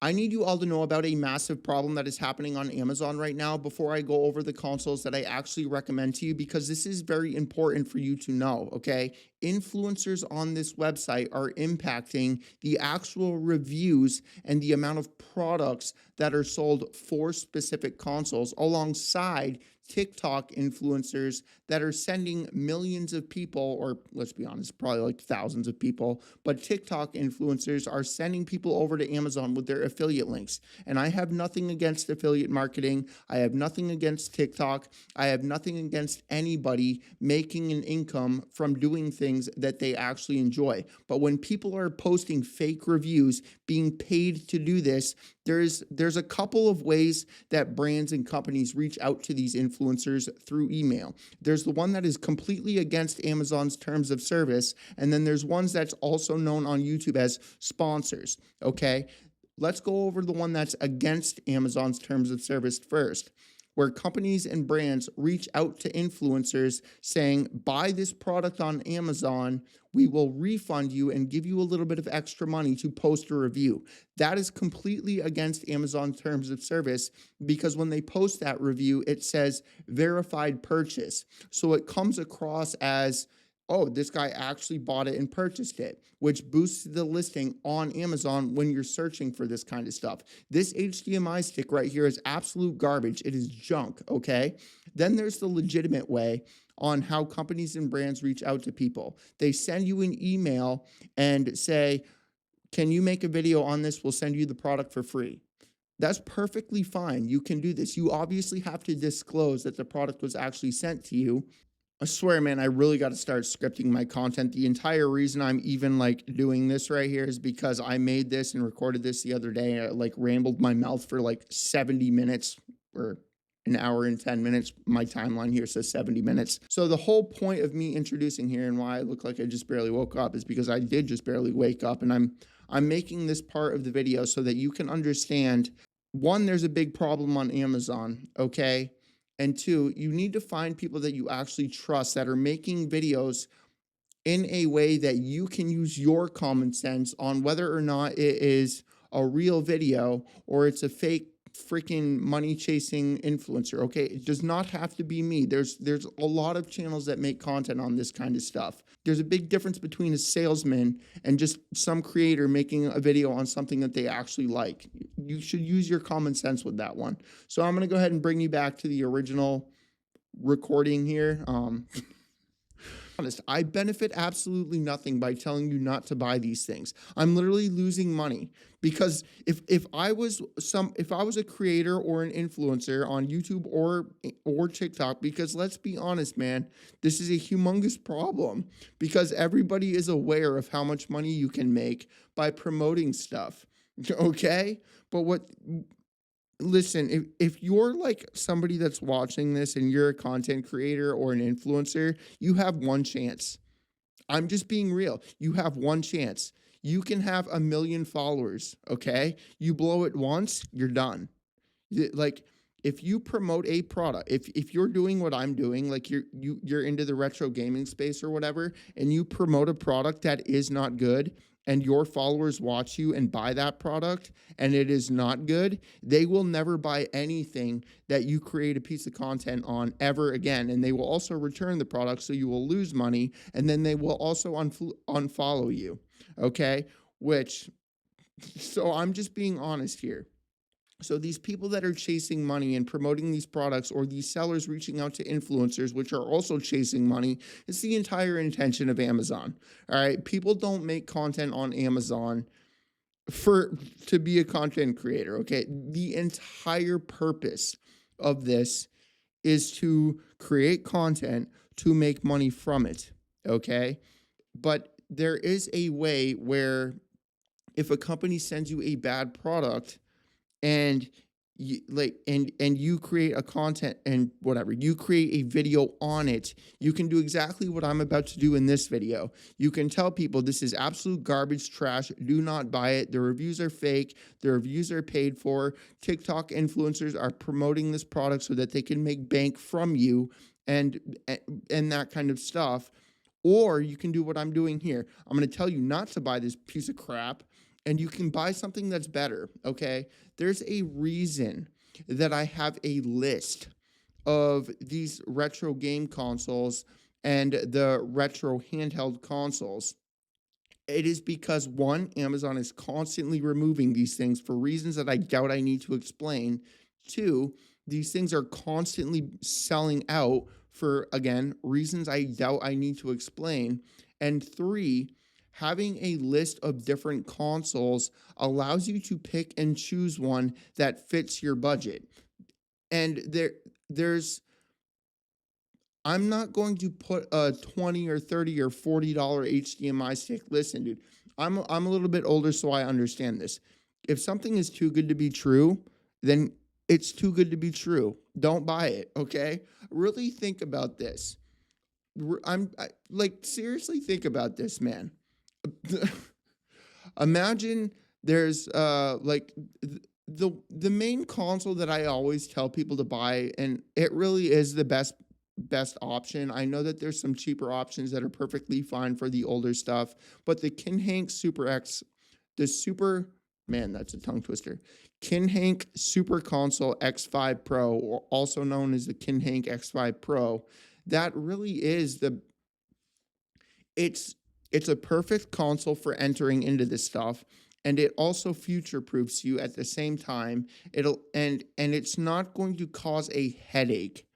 I need you all to know about a massive problem that is happening on Amazon right now before I go over the consoles that I actually recommend to you, because this is very important for you to know, okay? Influencers on this website are impacting the actual reviews and the amount of products that are sold for specific consoles, alongside TikTok influencers that are sending millions of people, or let's be honest, probably like thousands of people, but TikTok influencers are sending people over to Amazon with their affiliate links. And I have nothing against affiliate marketing. I have nothing against TikTok. I have nothing against anybody making an income from doing things that they actually enjoy. But when people are posting fake reviews, being paid to do this, there's a couple of ways that brands and companies reach out to these influencers through email. There's the one that is completely against Amazon's terms of service, and then there's ones that's also known on YouTube as sponsors, okay? Let's go over the one that's against Amazon's terms of service first, where companies and brands reach out to influencers saying, buy this product on Amazon, we will refund you and give you a little bit of extra money to post a review. That is completely against Amazon's terms of service, because when they post that review, it says verified purchase. So it comes across as, oh, this guy actually bought it and purchased it, which boosts the listing on Amazon when you're searching for this kind of stuff. This HDMI stick right here is absolute garbage. It is junk, okay? Then there's the legitimate way on how companies and brands reach out to people. They send you an email and say, can you make a video on this? We'll send you the product for free. That's perfectly fine. You can do this. You obviously have to disclose that the product was actually sent to you. I swear, man, I really got to start scripting my content. The entire reason I'm even like doing this right here is because I made this and recorded this the other day. I like rambled my mouth for like 70 minutes, or an hour and 10 minutes. My timeline here says 70 minutes. So the whole point of me introducing here and why I look like I just barely woke up is because I did just barely wake up, and I'm making this part of the video so that you can understand, one, there's a big problem on Amazon, okay? And two, you need to find people that you actually trust that are making videos in a way that you can use your common sense on whether or not it is a real video or it's a fake freaking money chasing influencer. Okay, it does not have to be me. There's a lot of channels that make content on this kind of stuff. There's a big difference between a salesman and just some creator making a video on something that they actually like. You should use your common sense with that one. So I'm going to go ahead and bring you back to the original recording here. Honest, I benefit absolutely nothing by telling you not to buy these things. I'm literally losing money, because if I was a creator or an influencer on YouTube or TikTok, because let's be honest, man, this is a humongous problem, because everybody is aware of how much money you can make by promoting stuff. Okay? But what listen, if you're like somebody that's watching this and you're a content creator or an influencer, you have one chance. I'm just being real. You have one chance. You can have 1 million followers, okay? You blow it once, you're done. Like, if you promote a product, if you're doing what I'm doing, like you're into the retro gaming space or whatever, and you promote a product that is not good, and your followers watch you and buy that product and it is not good, they will never buy anything that you create a piece of content on ever again. And they will also return the product, so you will lose money, and then they will also unfollow you. Okay? So I'm just being honest here. So these people that are chasing money and promoting these products, or these sellers reaching out to influencers, which are also chasing money, is the entire intention of Amazon. All right, people don't make content on Amazon to be a content creator. Okay, the entire purpose of this is to create content to make money from it. Okay, but there is a way where if a company sends you a bad product, and you create a content and whatever, you create a video on it, you can do exactly what I'm about to do in this video. You can tell people this is absolute garbage trash, do not buy it, the reviews are fake, the reviews are paid for, TikTok influencers are promoting this product so that they can make bank from you, and that kind of stuff. Or you can do what I'm doing here. I'm going to tell you not to buy this piece of crap, and you can buy something that's better, okay? There's a reason that I have a list of these retro game consoles and the retro handheld consoles. It is because one, Amazon is constantly removing these things for reasons that I doubt I need to explain. Two, these things are constantly selling out for, again, reasons I doubt I need to explain. And three, having a list of different consoles allows you to pick and choose one that fits your budget. And there's I'm not going to put a 20 or 30 or $40 HDMI stick. Listen, dude, I'm a little bit older, so I understand this. If something is too good to be true, then it's too good to be true. Don't buy it, okay? Really think about this. Like, seriously think about this, man. Imagine there's like the main console that I always tell people to buy, and it really is the best option. I know that there's some cheaper options that are perfectly fine for the older stuff, but the Kinhank Super X, the Super man, that's a tongue twister. Kinhank Super Console X5 Pro, or also known as the Kinhank X5 Pro, that really is the it's it's a perfect console for entering into this stuff, and it also future proofs you at the same time. It'll and it's not going to cause a headache.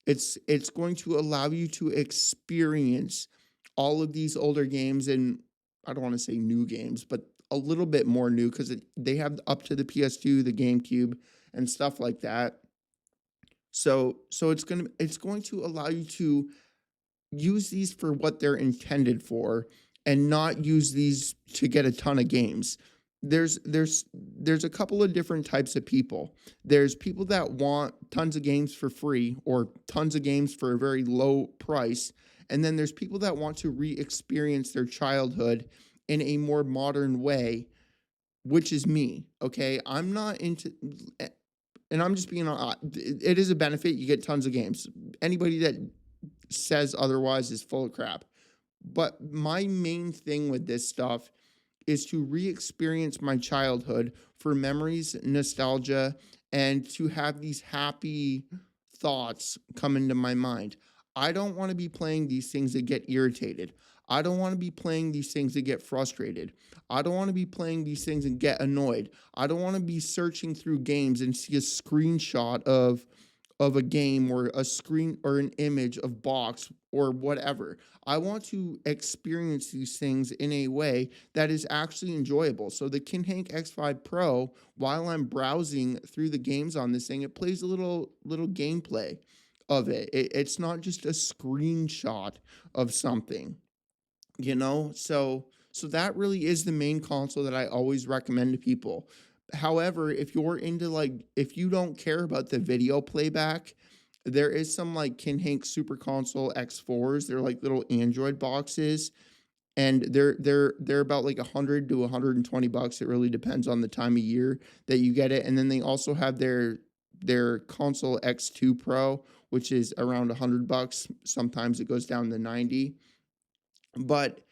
It's going to allow you to experience all of these older games, and I don't want to say new games, but a little bit more new because they have up to the PS2, the GameCube, and stuff like that. So it's going to allow you to use these for what they're intended for and not use these to get a ton of games. There's a couple of different types of people. There's people that want tons of games for free or tons of games for a very low price, and then there's people that want to re-experience their childhood in a more modern way, which is me. Okay, I'm not into, and I'm just being it is a benefit. You get tons of games. Anybody that says otherwise is full of crap. But my main thing with this stuff is to re-experience my childhood for memories, nostalgia, and to have these happy thoughts come into my mind. I don't want to be playing these things that get irritated. I don't want to be playing these things that get frustrated. I don't want to be playing these things and get annoyed. I don't want to be searching through games and see a screenshot of a game or a screen or an image of box or whatever. I want to experience these things in a way that is actually enjoyable. So the Kinhank X5 Pro, while I'm browsing through the games on this thing, it plays a little gameplay of it. It's not just a screenshot of something, you know? So that really is the main console that I always recommend to people. However, if you're into if you don't care about the video playback, there is some like Kinhank Super Console X4s. They're like little Android boxes, and they're about like 100 to 120 bucks. It really depends on the time of year that you get it. And then they also have their console X2 Pro, which is around 100 bucks. Sometimes it goes down to 90. But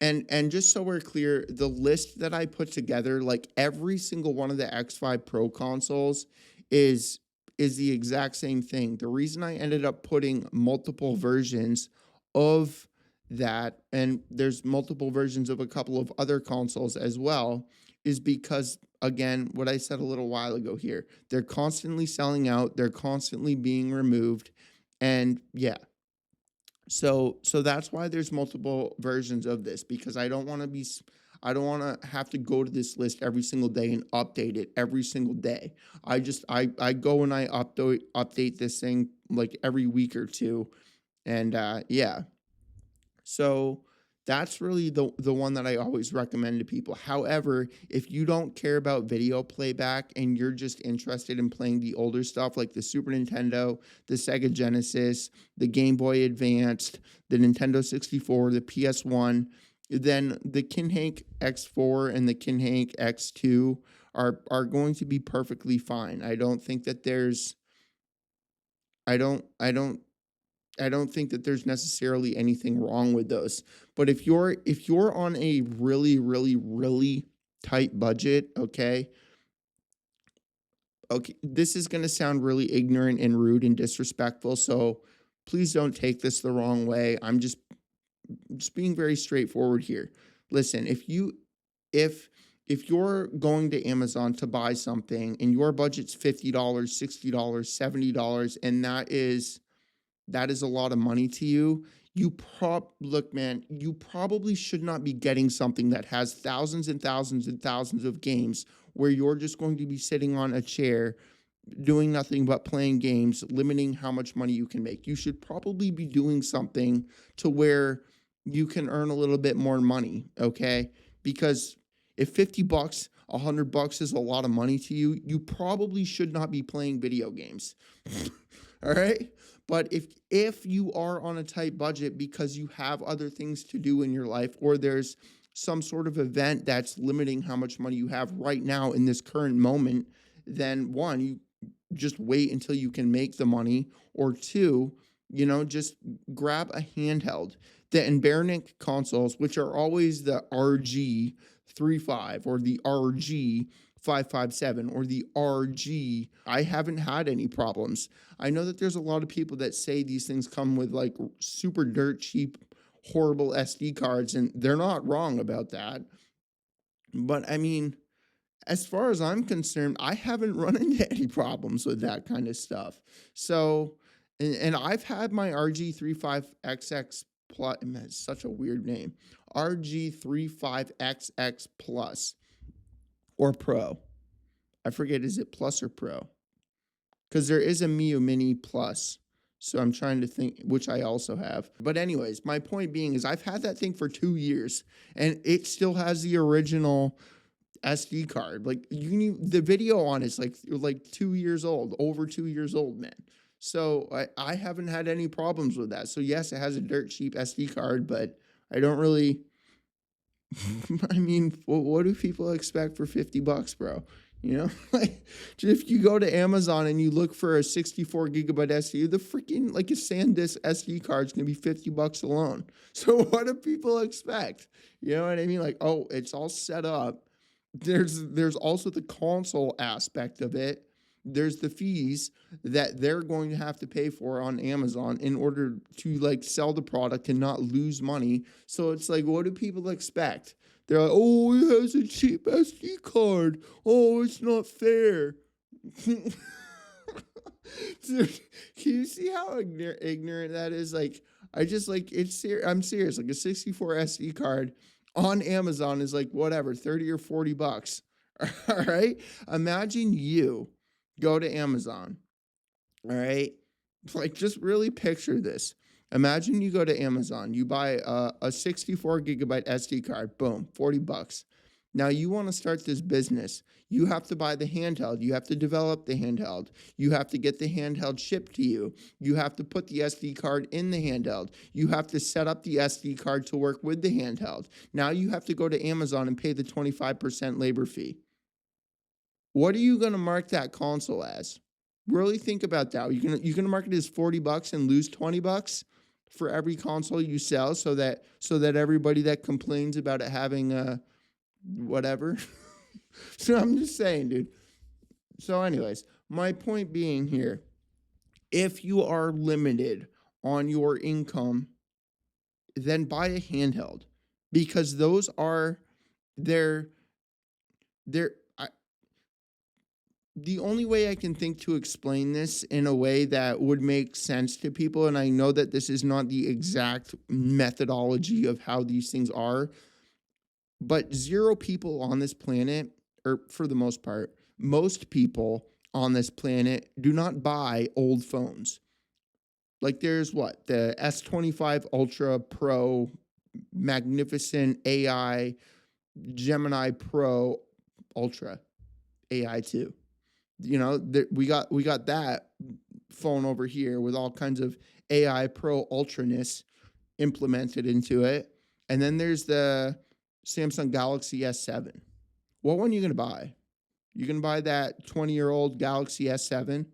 and just so we're clear, the list that I put together, like every single one of the X5 Pro consoles is is the exact same thing. The reason I ended up putting multiple versions of that, and there's multiple versions of a couple of other consoles as well, is because again, what I said a little while ago here, they're constantly selling out, they're constantly being removed, and yeah, so that's why there's multiple versions of this, because I don't want to have to go to this list every single day and update it every single day. I go and I update this thing like every week or two, and yeah. So that's really the one that I always recommend to people. However, if you don't care about video playback and you're just interested in playing the older stuff like the Super Nintendo, the Sega Genesis, the Game Boy Advanced, the Nintendo 64, the PS1, then the Kinhank X4 and the Kinhank X2 are going to be perfectly fine. I don't I don't I don't think that there's necessarily anything wrong with those. But if you're on a really, really, really tight budget, okay? Okay, this is going to sound really ignorant and rude and disrespectful, so please don't take this the wrong way. I'm just being very straightforward here. Listen, if if you're going to Amazon to buy something and your budget's $50, $60, $70, and that is a lot of money to you. Look, man, you probably should not be getting something that has thousands and thousands and thousands of games where you're just going to be sitting on a chair doing nothing but playing games, limiting how much money you can make. You should probably be doing something to where you can earn a little bit more money, okay? Because if 50 bucks, 100 bucks is a lot of money to you, you probably should not be playing video games. All right? But if you are on a tight budget because you have other things to do in your life, or there's some sort of event that's limiting how much money you have right now in this current moment, then one, you just wait until you can make the money, or two, just grab a handheld. The Kinhank consoles, which are always the RG35 or the RG557 or the RG, I haven't had any problems. I know that there's a lot of people that say these things come with like super dirt cheap, horrible SD cards, and they're not wrong about that. But I mean, as far as I'm concerned, I haven't run into any problems with that kind of stuff. So, and I've had my RG35XX Plus, it's such a weird name, RG35XX Plus or Pro. I forget, is it Plus or Pro? Because there is a Mio Mini Plus. So I'm trying to think, which I also have. But anyways, my point being is I've had that thing for 2 years and it still has the original SD card. Like the video on it's like 2 years old, over 2 years old, man. So I haven't had any problems with that. So yes, it has a dirt cheap SD card, but I don't really. I mean, what do people expect for 50 bucks, bro? Like if you go to Amazon and you look for a 64 gigabyte SD, the freaking like a SanDisk SD card is gonna be 50 bucks alone. So what do people expect? You know what I mean? Like, oh, it's all set up. There's also the console aspect of it. There's the fees that they're going to have to pay for on Amazon in order to like sell the product and not lose money. So it's like, what do people expect? They're like, oh, it has a cheap SD card. Oh, it's not fair. Dude, can you see how ignorant that is? Like, I just like I'm serious. Like a 64 SD card on Amazon is like whatever, 30 or 40 bucks. All right. Imagine you go to Amazon. All right. Like just really picture this. Imagine you go to Amazon, you buy a 64 gigabyte SD card, boom, 40 bucks. Now you want to start this business. You have to buy the handheld. You have to develop the handheld. You have to get the handheld shipped to you. You have to put the SD card in the handheld. You have to set up the SD card to work with the handheld. Now you have to go to Amazon and pay the 25% labor fee. What are you going to mark that console as? Really think about that. You're gonna market it as 40 bucks and lose 20 bucks for every console you sell, so that everybody that complains about it having a whatever. So I'm just saying, dude. So anyways, my point being here, if you are limited on your income, then buy a handheld, because those are they're the only way I can think to explain this in a way that would make sense to people, and I know that this is not the exact methodology of how these things are, but zero people on this planet, or for the most part, most people on this planet do not buy old phones. Like there's what? The S25 Ultra Pro, magnificent AI, Gemini Pro Ultra, AI 2. We got that phone over here with all kinds of AI Pro Ultraness implemented into it. And then there's the Samsung Galaxy S7. What one are you going to buy? You going to buy that 20-year-old Galaxy S7?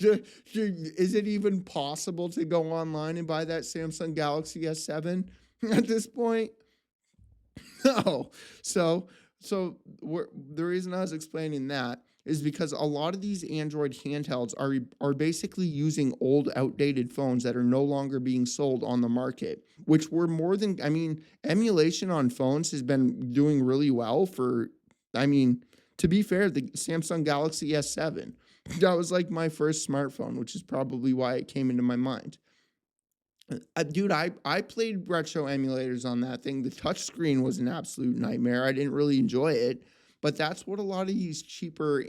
Is it even possible to go online and buy that Samsung Galaxy S7 at this point? No. So the reason I was explaining that is because a lot of these Android handhelds are basically using old, outdated phones that are no longer being sold on the market, which were more than, I mean, emulation on phones has been doing really well for, I mean, to be fair, the Samsung Galaxy S7, that was like my first smartphone, which is probably why it came into my mind. Dude, I played retro emulators on that thing. The touchscreen was an absolute nightmare. I didn't really enjoy it, but that's what a lot of these cheaper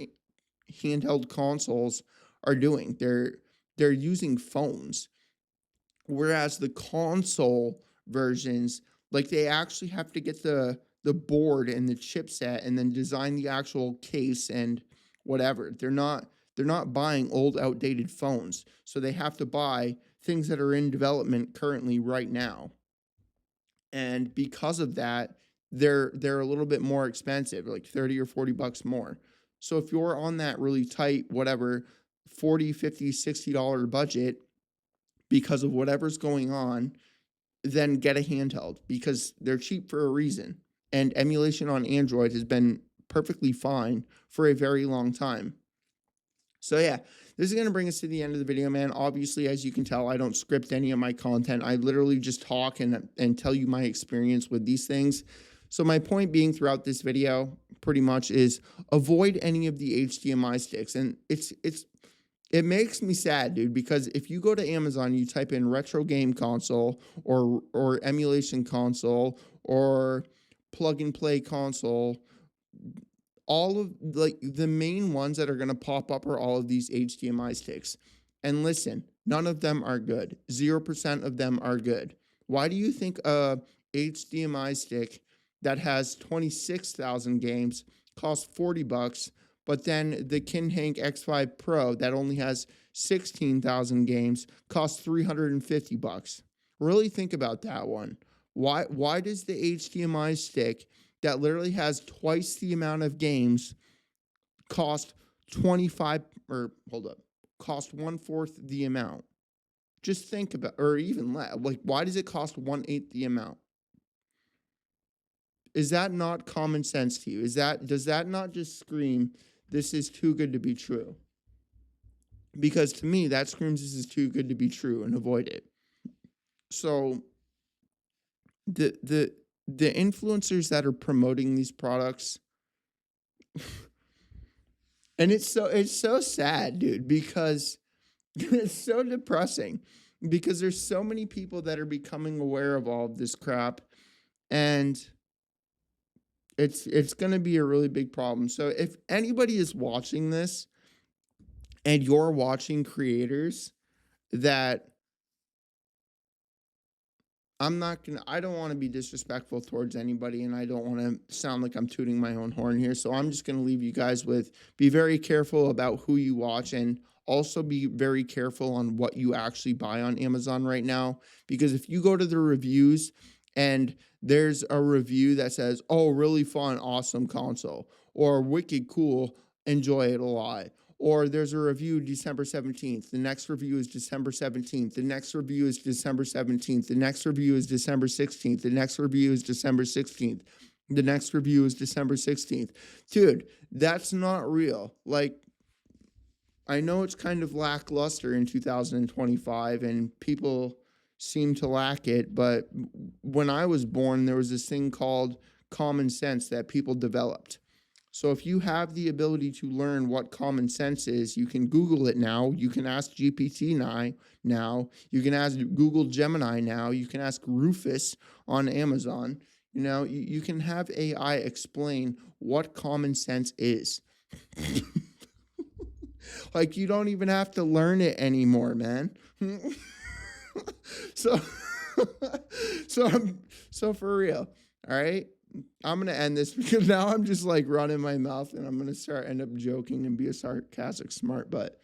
handheld consoles are doing. They're using phones, whereas the console versions, like they actually have to get the board and the chipset and then design the actual case and whatever. They're not buying old outdated phones. So they have to buy things that are in development currently right now. And because of that, they're a little bit more expensive, like 30 or 40 bucks more. So if you're on that really tight whatever 40, 50, $60 budget because of whatever's going on, then get a handheld because they're cheap for a reason. And emulation on Android has been perfectly fine for a very long time. So yeah, this is going to bring us to the end of the video, man. Obviously, as you can tell, I don't script any of my content. I literally just talk and tell you my experience with these things. So my point being throughout this video pretty much is avoid any of the HDMI sticks. And it makes me sad, dude, because if you go to Amazon, you type in retro game console or emulation console or plug and play console, all of like the main ones that are going to pop up are all of these HDMI sticks. And listen, none of them are good. 0% of them are good. Why do you think a HDMI stick that has 26,000 games costs 40 bucks, but then the Kinhank X5 Pro that only has 16,000 games costs 350 bucks? Really think about that one. Why does the HDMI stick that literally has twice the amount of games cost 25 or hold up, cost 1/4 the amount? Just think about, or even less. Like, why does it cost 1/8 the amount? Is that not common sense to you? Does that not just scream this is too good to be true? Because to me, that screams this is too good to be true and avoid it. So the influencers that are promoting these products, and it's so sad, dude, because it's so depressing because there's so many people that are becoming aware of all of this crap, and it's going to be a really big problem. So if anybody is watching this and you're watching creators that I don't want to be disrespectful towards anybody, and I don't want to sound like I'm tooting my own horn here. So I'm just going to leave you guys with be very careful about who you watch, and also be very careful on what you actually buy on Amazon right now. Because if you go to the reviews and there's a review that says, oh, really fun, awesome console, or wicked cool, enjoy it a lot, or there's a review December 17th. The next review is December 17th. The next review is December 17th. The next review is December 16th. The next review is December 16th. The next review is December 16th. Dude, that's not real. Like, I know it's kind of lackluster in 2025 and people seem to lack it, but when I was born, there was this thing called common sense that people developed. So if you have the ability to learn what common sense is, you can Google it now. You can ask GPT now. You can ask Google Gemini now. You can ask Rufus on Amazon. You know, you can have AI explain what common sense is. Like, you don't even have to learn it anymore, man. so, so for real, all right? I'm going to end this because now I'm just like running my mouth and I'm going to end up joking and be a sarcastic smart butt.